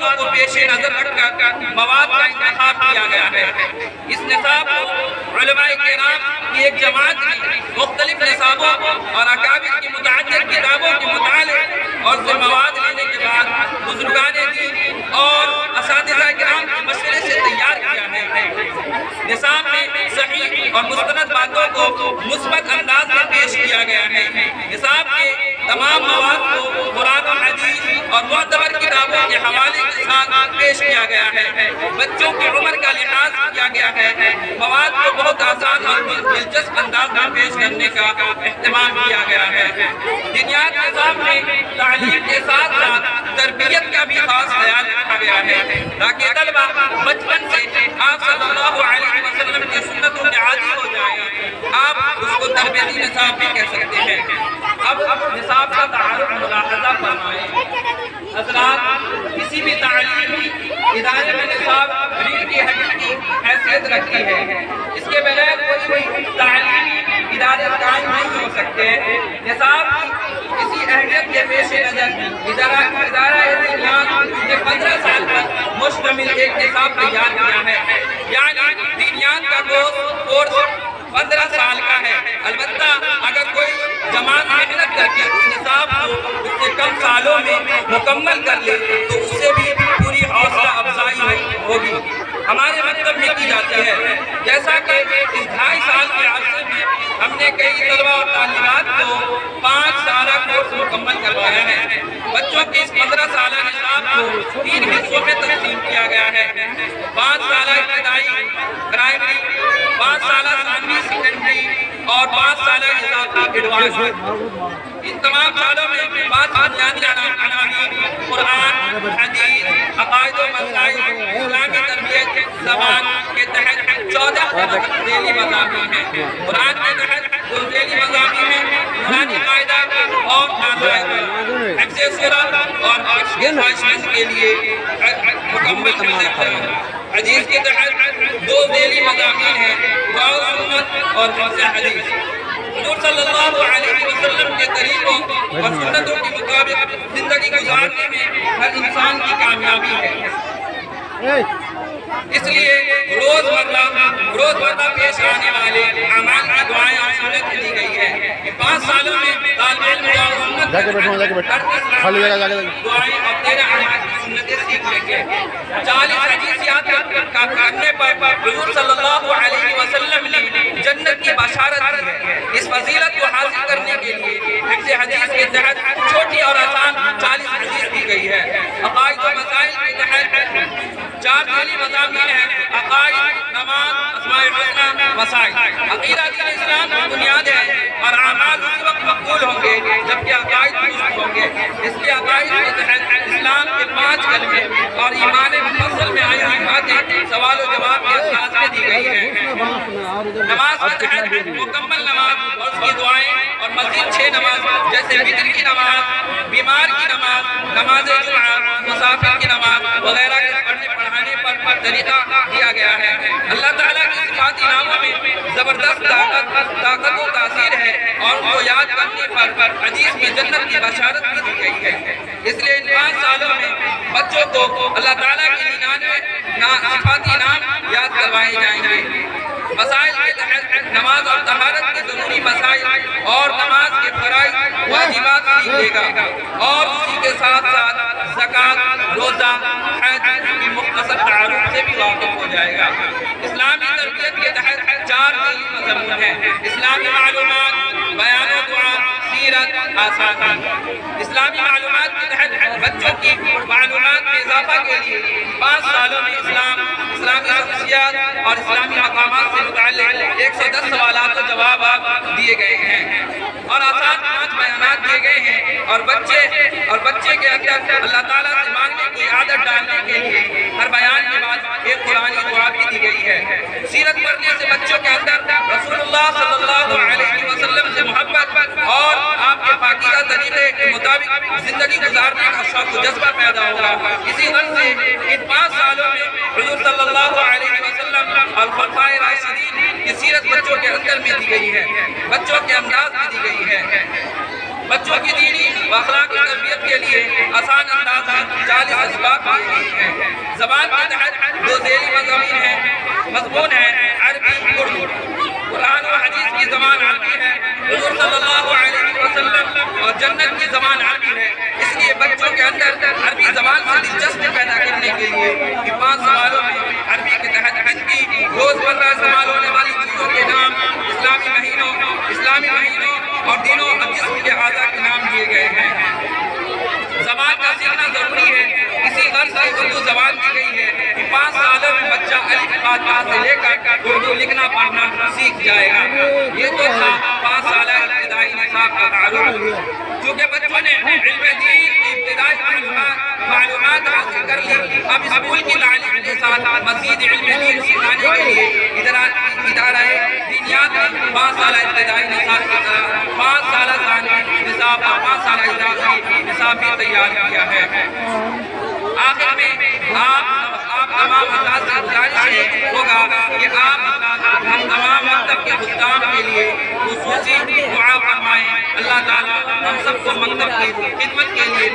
باتوں کو پیش نظر رکھ کر مواد کا انتخاب کیا گیا ہے۔ اس نصاب کو علماء کرام کی ایک جماعت نے مختلف نصابوں اور اکابر کی متعدد کتابوں کے مطالعے اور سے مواد لینے کے بعد بزرگان دین اور اساتذہ کرام کے مشورے سے تیار کیا ہے۔ نصاب میں صحیح اور مستند باتوں کو مثبت انداز میں پیش کیا گیا ہے۔ نصاب کے تمام مواد کو قرآن و حدیث اور معتبر کتابوں کے حوالے کے ساتھ پیش کیا گیا ہے۔ بچوں کی عمر کا لحاظ کیا گیا ہے۔ مواد کو بہت آسان اور دلچسپ انداز میں پیش کرنے کا اہتمام کیا گیا ہے۔ دینیات نظام میں تعلیم کے ساتھ ساتھ تربیت کا بھی خاص خیال رکھا گیا ہے تاکہ طلبہ بچپن سے آپ صلی اللہ علیہ وسلم کی سنتوں کے عادی ہو جائیں۔ آپ اس کو تربیتی نصاب بھی کہہ سکتے ہیں۔ اب نصاب کا تعارف ملاحظہ فرمائیں۔ حضرات، کسی بھی تعلیمی ادارے میں نصاب ریڑھ کی ہڈی کی حیثیت رکھتی ہے۔ اس کے بغیر کوئی بھی تعلیمی ادارے قائم نہیں ہو سکتے۔ نصاب کی کسی اہمیت کے پیش نظر ادارہ دینیات نے 15 سال پر مشتمل ایک نصاب تیار کیا ہے، یعنی دینیات کا کورس 15 سال کا ہے۔ البتہ اگر کوئی جماعت محنت کر کے اس نصاب کو اس سے کم سالوں میں مکمل کر لے تو اس سے بھی پوری حوصلہ افزائی ہوگی۔ ہمارے مکتب میں کی جاتی ہے، جیسا کہ اس 2.5 سال کے عرصے میں ہم نے کئی طلبہ اور طالبات کو 5 سالہ کورس مکمل کروایا ہے۔ بچوں کے اس 15 سالہ نصاب کو 3 حصوں میں تقسیم کیا گیا ہے۔ 5 سالہ ابتدائی پرائمری، 5 سالہ ثانوی سیکنڈری اور 5 سالہ اضافی ایڈوانس۔ ان تمام سالوں میں 5 بنیادی عناوین قرآن، حدیث، عقائد و مسائل، اسلامی تربیت، زبان کے تحت 14 ذیلی مضامین ہیں۔ قرآن کے تحت 2 ذیلی مضامین ہیں، قرآنی قاعدہ اور ناظرہ، حفظ سورہ اور خواہشمند کے لیے مکمل حفظ ہے۔ حدیث کے تحت 2 ذیلی مضامین ہیں، دعا و سنت اور حفظ حدیث۔ حضور صلی اللہ علیہ وسلم کے طریقوں اور سنتوں کے مطابق زندگی گزارنے میں ہر انسان کی کامیابی ہے۔ اس لیے روزمرہ پیش آنے والے اعمال کی دعائیں اور سنت دی گئی ہے کہ 5 سالوں میں طالب علم دعا و سنت دعائیں اور 13 اعمال کی سنتیں سیکھ لیں گے۔ 40 حدیثیات کا کرنے پر حضور صلی اللہ علیہ وسلم نے جنت کی بشارت دی ہے۔ اس فضیلت کو حاصل کرنے کے لیے حفظ حدیث کے تحت چھوٹی اور آسان 40 حدیث دی گئی ہے۔ عقائد و مسائل کے تحت 4 ذیلی مضامین ہیں، عقائد، نماز، اسماء الحسنى، مسائل۔ عقیدہ دین اسلام کی بنیاد ہے اور اعمال اس وقت مقبول ہوں گے جبکہ عقائد درست ہوں گے۔ اس لیے عقائد کے تحت اسلام کے 5 کلمے اور ایمان مفصل میں آئی ہوئی باتیں سوال و جواب کے انداز میں دی گئی ہیں۔ نماز کے تحت مکمل نماز اور اس کی دعائیں اور مزید 6 نماز جیسے فطر کی نماز، بیمار کی نماز، نماز جمعہ، مسافر کی نماز وغیرہ کے پڑھنے پڑھانے پر طریقہ دیا گیا ہے۔ اللہ تعالیٰ کی صفاتی ناموں میں زبردست طاقت و تاثیر ہے اور ان کو یاد کرنے پر حدیث میں جنت کی بشارت بھی دی گئی ہے۔ اس لیے ان 5 سالوں میں بچوں کو اللہ تعالیٰ کی 99 صفاتی نام یاد کروائے جائیں گے۔ مسائل کے تحت نماز اور طہارت کے ضروری مسائل اور نماز کے فرائض واجبات سیکھے گا اور اسی کے ساتھ ساتھ زکوٰۃ، روزہ، حج کی مختصر تعارف سے بھی واقف ہو جائے گا۔ اسلامی تربیت کے تحت 4 ذیلی مضامین ہیں، اسلامی معلومات، بیان و دعا، سیرت، آسانی۔ اسلامی معلومات کے تحت بچوں کی معلومات میں اضافہ کے لیے 5 سالوں میں اسلامی شخصیات اور اسلامی مقامات سے متعلق 110 سوالات و جوابات دیے گئے ہیں اور آسان 5 بیانات دیے گئے ہیں اور بچے کے اندر اللہ تعالیٰ سے مانگنے کی عادت ڈالنے کے لیے ہر بیان کے بعد ایک قرآنی دعا بھی دی گئی ہے۔ سیرت پڑھنے سے بچوں کے اندر رسول اللہ صلی اللہ علیہ وسلم سے محبت اور آپ کے پاکیزہ طریقے کے مطابق زندگی گزارنے کا شوق و جذبہ پیدا ہوگا۔ اسی غرض سے ان 5 سالوں میں حضور صلی اللہ علیہ وسلم اور خلفائے راشدین کی سیرت بچوں کے اندر میں دی گئی ہے، بچوں کے انداز میں دی گئی ہے۔ بچوں کی دینی و اخلاقی تربیت کے لیے آسان انداز میں 40 اسباق دیے گئے ہیں۔ زبان کے تحت 2 ذیلی مضمون ہیں، عربی اردو۔ قرآن و حدیث کی زبان عربی ہے، حضور صلی اللہ علیہ وسلم اور جنت کی زبان عربی ہے۔ اس لیے بچوں کے اندر عربی زبان سے دلچسپی پیدا کرنے کے لیے 5 سوالوں میں عربی کے تحت ان کی روزمرہ استعمال ہونے والی چیزوں کے نام، اسلامی مہینوں اور دنوں اور جسم کے اعضاء کے نام دیے گئے ہیں۔ زبان کا سیکھنا ضروری ہے، اسی غرض سے اردو زبان دی گئی ہے کہ 5 سالوں میں بچہ الف با تا سے لے کر اردو لکھنا پڑھنا سیکھ جائے گا۔ یہ تو تھا 5 سالہ ابتدائی نصاب کا تعارف۔ چونکہ بچوں نے علم دین کی ابتدائی معلومات حاصل کر لی، اب اسکول کی تعلیم کے ساتھ مزید علم دین سکھانے کے لیے ادارہ دینیات نے 5 سالہ ابتدائی نصاب کی طرح 5 سالہ ثانوی نصاب اور 5 سالہ اضافی نصاب بھی تیار کیا ہے۔ آخر میں آپ تمام حضرات سے گزارش ہوگا کہ آپ ہم تمام مکتب کے خدام کے لیے خصوصی دعا فرمائیں۔ اللہ تعالیٰ ہم سب کو مکتب کی خدمت کے لیے